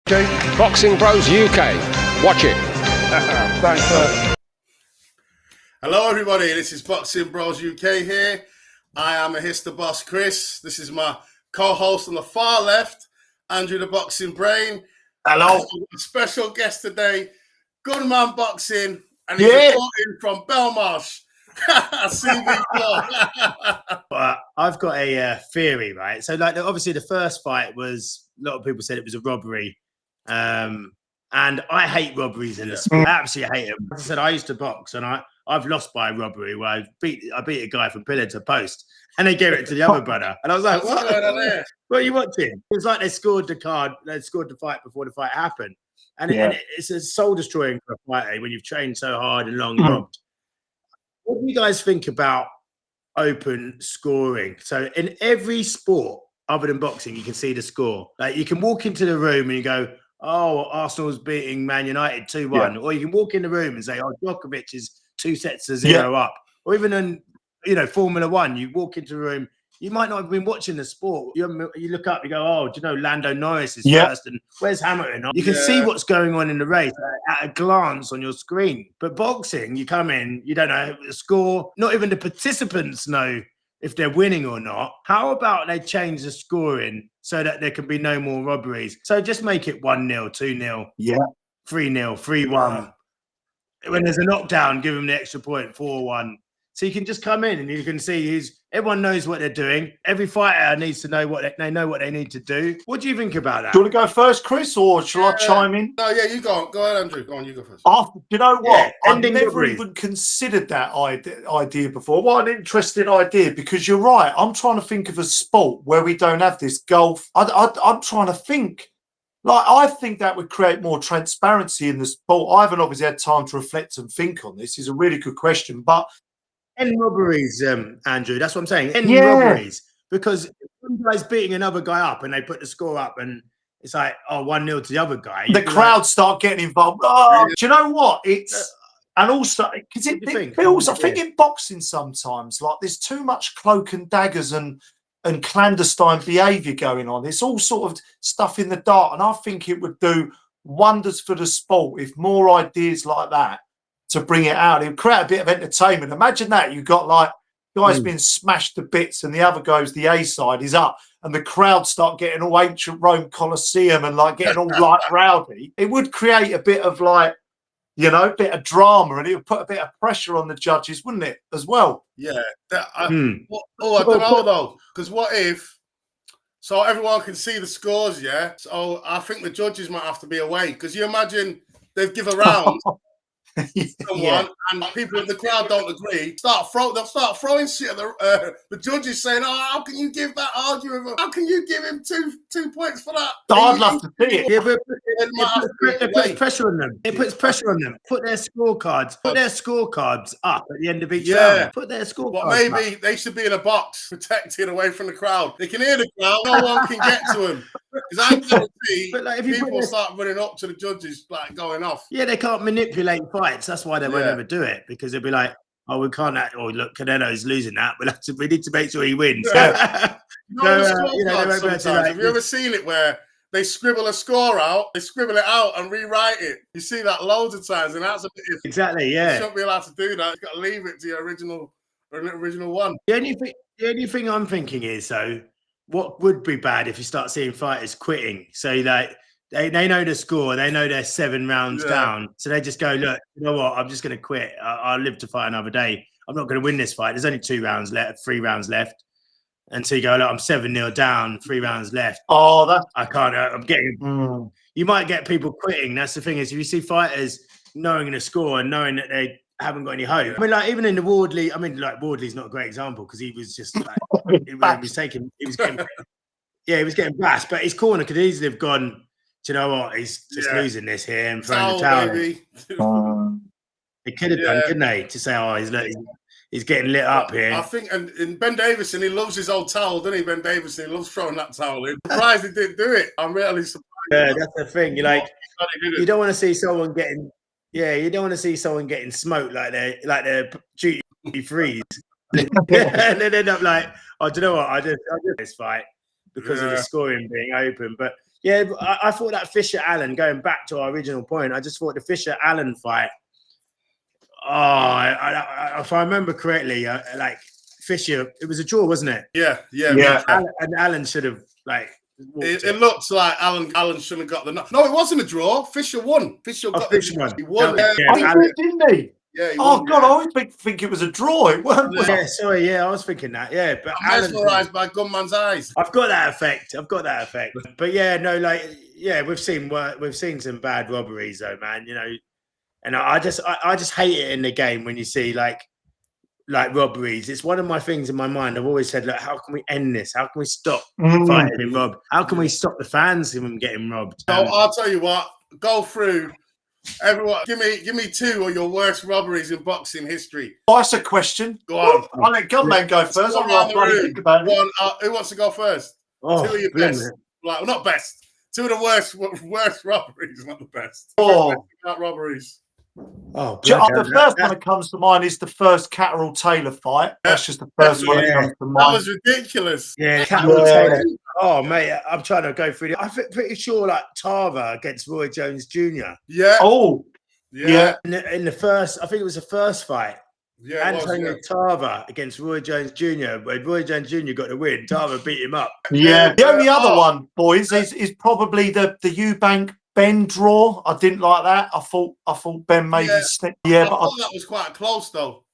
Boxing Bros UK. Watch it. Thanks, sir. Hello, everybody. This is Boxing Bros UK here. I am a Hister Boss Chris. This is my co-host on the far left, Andrew the Boxing Brain. Hello. A special guest today, Gunman Boxing, and he's reporting from Belmarsh. I've got a theory, right? So, like, obviously, the first fight was a lot of people said it was a robbery, and I hate robberies in the sport. I absolutely hate them. As I said, I used to box, and I've lost by a robbery where I beat a guy from pillar to post, and they gave it to the other brother, and I was like, "What? What are you watching?" It was like they scored the fight before the fight happened, and it's a soul destroying for a fighter when you've trained so hard and long robbed. What do you guys think about open scoring? So in every sport other than boxing, you can see the score. Like, you can walk into the room and you go, "Oh, Arsenal's beating Man United 2-1," or you can walk in the room and say, "Oh, Djokovic is 2-0 up." Or even in Formula One, you walk into the room. You might not have been watching the sport. You look up, you go, "Oh, do you know Lando Norris is first? And where's Hamilton?" You can see what's going on in the race at a glance on your screen. But boxing, you come in, you don't know the score. Not even the participants know if they're winning or not. How about they change the scoring so that there can be no more robberies? So just make it 1-0, 2-0, 3-0, 3-1. When there's a knockdown, give them the extra point, 4-1. So you can just come in and you can see everyone knows what they're doing. Every fighter needs to know what they need to do. What do you think about that? Do you want to go first, Chris, or shall I chime in? No, you go on. Go ahead, Andrew. Go on, you go first. You know what? I've never robberies. even considered that idea before. What an interesting idea, because you're right. I'm trying to think of a sport where we don't have this. Golf. I'm trying to think. Like, I think that would create more transparency in the sport. I haven't obviously had time to reflect and think on this. It's a really good question, but robberies, Andrew. That's what I'm saying. Robberies, because one guy's beating another guy up, and they put the score up, and it's like, 1-0 to the other guy. The crowd start getting involved. Do you know what? It's and also because it feels. I think in boxing sometimes, like, there's too much cloak and daggers and clandestine behaviour going on. It's all sort of stuff in the dark, and I think it would do wonders for the sport if more ideas like that to bring it out. It would create a bit of entertainment. Imagine that you've got like guys being smashed to bits, and the other goes, the A side is up, and the crowd start getting all ancient Rome Colosseum and like getting all like rowdy. It would create a bit of like, a bit of drama, and it would put a bit of pressure on the judges, wouldn't it, as well? Yeah. I don't know, though, because what if, so everyone can see the scores, so I think the judges might have to be away, because you imagine they've given a round someone and people in the crowd don't agree, they'll start throwing shit at the judges, saying, "Oh, how can you give that argument? How can you give him two points for that?" I'd love to see it. Yeah, but it puts pressure on them. It puts pressure on them. Put their scorecards up at the end of each round. Put their scorecards. Well, maybe they should be in a box, protected away from the crowd. They can hear the crowd. No one can get to them. Because I guarantee people start running up to the judges, like, going off. Yeah, they can't manipulate fights. That's why they won't ever do it, because they'll be like, "Oh, we can't." Look, Canelo's losing that. We need to make sure he wins. Have you ever seen it where they scribble a score out, they scribble it out and rewrite it? You see that loads of times, and that's exactly. Yeah, you shouldn't be allowed to do that. You've got to leave it to your original one. The only thing I'm thinking is, though, what would be bad if you start seeing fighters quitting? So, like, they know the score, they know they're 7 rounds down, so they just go, "Look, you know what? I'm just going to quit. I'll live to fight another day. I'm not going to win this fight. There's only 3 rounds left." And so you go, "Look, I'm 7-0 down, 3 rounds left. I can't. I'm getting." You might get people quitting. That's the thing, is if you see fighters knowing the score and knowing that they haven't got any hope. I mean, like, even in the Wardley, Wardley's not a great example, because he was just like, he was getting bashed, but his corner could easily have gone, "Do you know what? He's just losing this here and throwing the towel." They could have done, couldn't they? To say, "Oh, he's getting lit up here." I think, and in Ben Davison, he loves his old towel, doesn't he? Ben Davison, he loves throwing that towel in. Surprised he didn't do it. I'm really surprised. Yeah, that's the thing. You don't want to see someone getting. Yeah, you don't want to see someone getting smoked like they're duty freeze, and then end up like, "Oh, do you know what? I did this fight because of the scoring being open." But Yeah, I thought that Fisher Allen, going back to our original point, I just thought the Fisher Allen fight. If I remember correctly, like Fisher, it was a draw, wasn't it? Yeah. Allen should have like. It looks like Allen shouldn't have got the. No, it wasn't a draw. Fisher won. Fisher got Fisher won. He won. Yeah, he did, didn't he? Yeah. Oh God, I always think it was a draw. It weren't. Yeah, sorry. Yeah, I was thinking that. Yeah, but I'm mesmerised by Gunman's eyes. I've got that effect. But yeah, no, like we've seen some bad robberies though, man. You know, and I just hate it in the game when you see like robberies. It's one of my things in my mind. I've always said, look, how can we end this? How can we stop fighting and rob? How can we stop the fans from getting robbed? So I'll tell you what. Go through. Everyone, give me 2 of your worst robberies in boxing history. Oh, that's a question. Go on. I'll let Gunman go first. Think about it. Who wants to go first? 2 of your best. Like, well, not best. 2 of the worst robberies, not the best. Robberies. Oh, the first one that comes to mind is the first Catterall Taylor fight. That's just the first one that comes to mind. That was ridiculous. Yeah, Catterall Taylor. Oh, mate, I'm trying to go through it. I'm pretty sure like Tava against Roy Jones Jr. Yeah. Oh, yeah. In the first, I think it was the first fight. Yeah, Antonio Tava against Roy Jones Jr. When Roy Jones Jr. got the win, Tava beat him up. Yeah. The only other one, boys, is probably the Eubank Ben draw. I didn't like that. I thought Ben maybe snipped. Yeah, but I thought that was quite close though.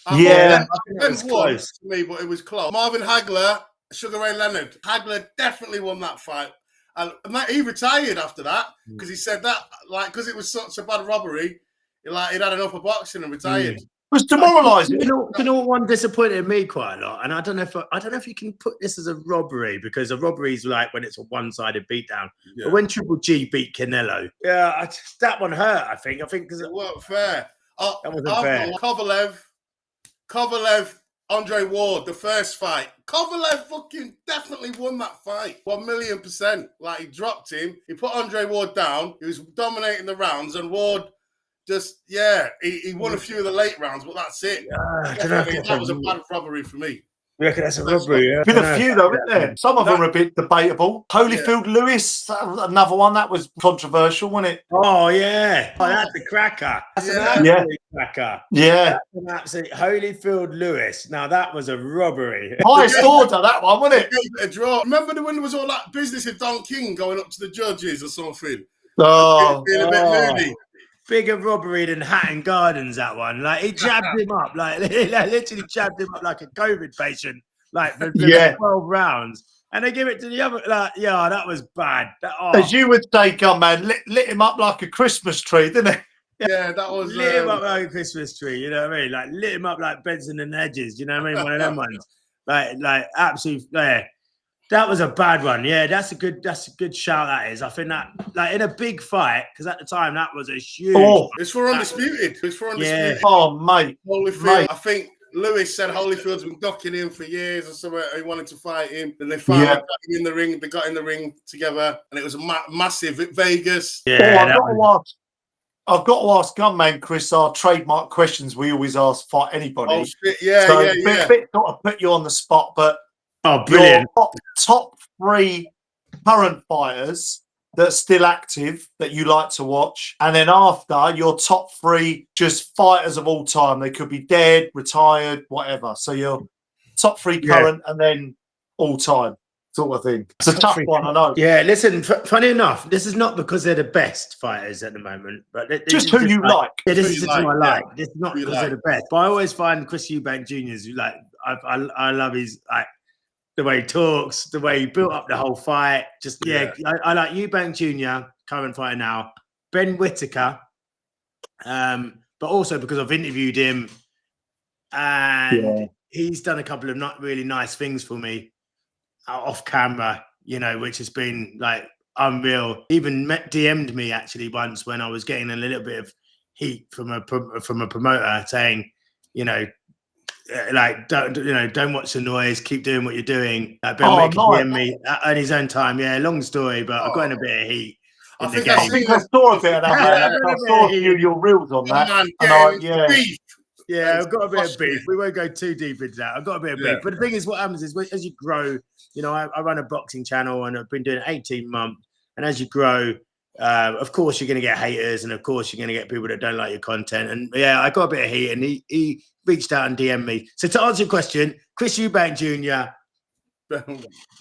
Ben won to me, but it was close. Marvin Hagler, Sugar Ray Leonard. Hagler definitely won that fight. And he retired after that because he said that, like, because it was such a bad robbery, he'd had enough of boxing and retired. It was demoralising. You know what one disappointed me quite a lot, and I don't know if you can put this as a robbery, because a robbery is like when it's a one-sided beatdown. Yeah. But when Triple G beat Canelo, that one hurt. I think because it wasn't fair. That wasn't fair. Kovalev, Andre Ward, the first fight. Kovalev fucking definitely won that fight. 1,000,000%. Like, he dropped him. He put Andre Ward down. He was dominating the rounds, and Ward just, he won a few of the late rounds, but that's it. That was a bad robbery for me. You reckon that's a robbery? Yeah. Been a few though, isn't there? Some of them are a bit debatable. Holyfield Lewis, another one that was controversial, wasn't it? Oh yeah, that's a cracker. That's an absolute cracker. Yeah, that's an absolute Holyfield Lewis. Now that was a robbery. Highest order, that one, wasn't it? A draw. Remember when there was all that business of Don King going up to the judges or something? Being a bit moody. Bigger robbery than Hatton Gardens, that one. Like, he jabbed him up, like literally jabbed him up like a COVID patient, like for 12 rounds. And they give it to the other, that was bad. As you would say, Gunman, lit him up like a Christmas tree, didn't it? Yeah, that was lit him up like a Christmas tree, you know what I mean? Like, lit him up like Benson and Hedges, you know what I mean? One of them ones. Like absolutely, that was a bad one. Yeah, that's a good shout. That is. I think that, like, in a big fight, because at the time that was a huge. It's for Undisputed. It's for Undisputed. Yeah. Oh, mate. Holyfield. I think Lewis said Holyfield's been ducking him for years or something. He wanted to fight him. Then they finally got him in the ring. They got in the ring together, and it was massive at Vegas. Yeah. I've got to ask Gunman, Chris, our trademark questions we always ask for anybody. Oh, shit. Yeah. Bit got to put you on the spot, but. Oh, brilliant. Your top 3 current fighters that are still active that you like to watch. And then after, your top 3 just fighters of all time. They could be dead, retired, whatever. So your top 3 current and then all time sort of thing. It's a tough one, I know. Yeah, listen, funny enough, this is not because they're the best fighters at the moment. But just who you like. Yeah, this is just who I like. This is not because they're the best. But I always find Chris Eubank Jr.'s, like, I love his, like, the way he talks, the way he built up the whole fight. Just, I like Eubank Jr., current fighter now, Ben Whittaker, but also because I've interviewed him and he's done a couple of not really nice things for me off camera, you know, which has been like unreal. Even DM'd me actually once when I was getting a little bit of heat from a promoter saying, you know, like, don't watch the noise, keep doing what you're doing. Ben Whittaker me at his own time. Yeah, long story, but I got in a bit of heat. I think I saw a bit of that. I saw your reels on that. I've got a bit of beef. We won't go too deep into that. I've got a bit of beef. But the thing is, what happens is, as you grow, you know, I run a boxing channel and I've been doing it 18 months. And as you grow, of course, you're going to get haters, and of course, you're going to get people that don't like your content. And yeah, I got a bit of heat, and he reached out and DM'd me. So to answer your question, Chris Eubank Jr.,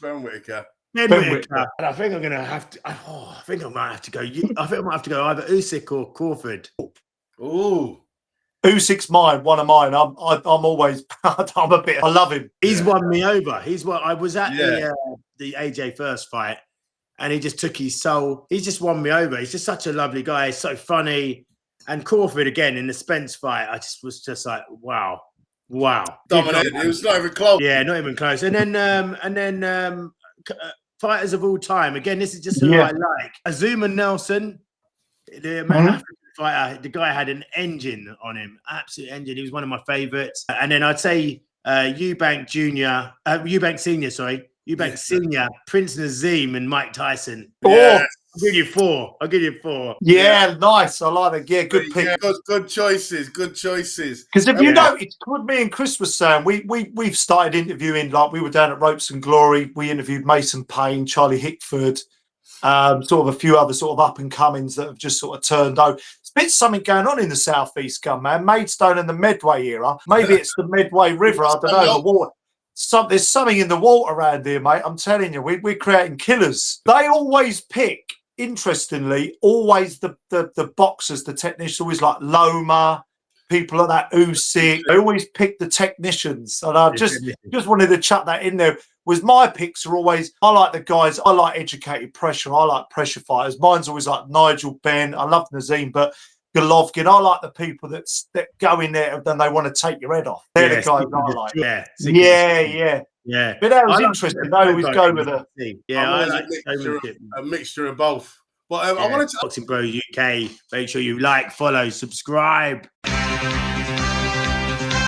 Ben Whitaker. Ben Whitaker. And I think I'm going to have to. I think I might have to go. I think I might have to go either Usyk or Crawford. Ooh. Usyk's one of mine. I'm always. I'm a bit. I love him. He's won me over. I was at the AJ first fight, and he just took his soul. He's just won me over. He's just such a lovely guy. He's so funny. And Crawford again in the Spence fight, I just was just like, wow. Dominated. It was not even close. Yeah, not even close. And then fighters of all time. Again, this is just who I like. Azuma Nelson, the African fighter. The guy had an engine on him, absolute engine. He was one of my favorites. And then I'd say Eubank Senior, Prince Nazim, and Mike Tyson. Yeah. I'll give you four. Yeah, nice. I like it. Yeah, good pick. Yeah, good choices. Because if you know, it's what me and Chris was saying. We've started interviewing, like we were down at Ropes and Glory. We interviewed Mason Payne, Charlie Hickford, sort of a few other sort of up and comings that have just sort of turned out. It's a bit something going on in the southeast, man. Maidstone and the Medway era. Maybe it's the Medway River. I don't know. The water. There's something in the water around here, mate. I'm telling you, we're creating killers. They always pick. Interestingly, always the boxers, the technicians, always like Loma, people like that, Usyk. They always pick the technicians. And I just wanted to chuck that in there. Was my picks are always, I like the guys, I like educated pressure, I like pressure fighters. Mine's always like Nigel Benn, I love Nazim, but Golovkin, I like the people that go in there and then they want to take your head off. They're the guys I like. Yeah. But that was interesting. I always go with a a mixture of both. But I wanted to Boxing Bros UK. Make sure you like, follow, subscribe.